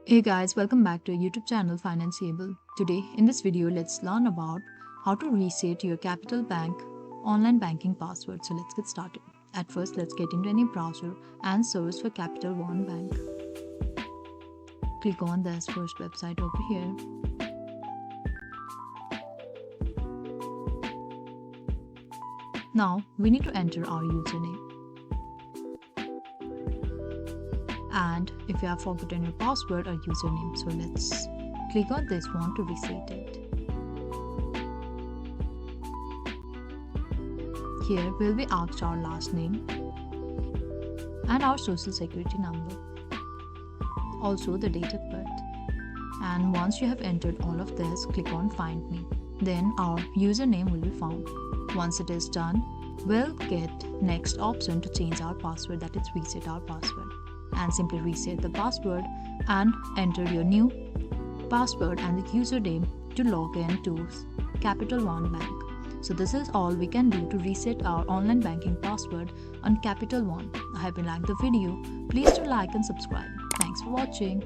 Hey guys, welcome back to our YouTube channel Financeable. Today in this video, let's learn about how to reset your Capital Bank online banking password. So let's get started. At first, let's get into any browser and search for Capital One Bank. Click on this first website over here. Now we need to enter our username. And if you have forgotten your password or username, so let's click on this one to reset it. Here we'll be asked our last name and our social security number, also the date of birth. And once you have entered all of this, click on find me. Then our username will be found. Once it is done, we'll get next option to change our password, that is reset our password. And simply reset the password and enter your new password and the username to log in to Capital One Bank. So this is all we can do to reset our online banking password on Capital One. I hope you liked the video. Please do like and subscribe. Thanks for watching.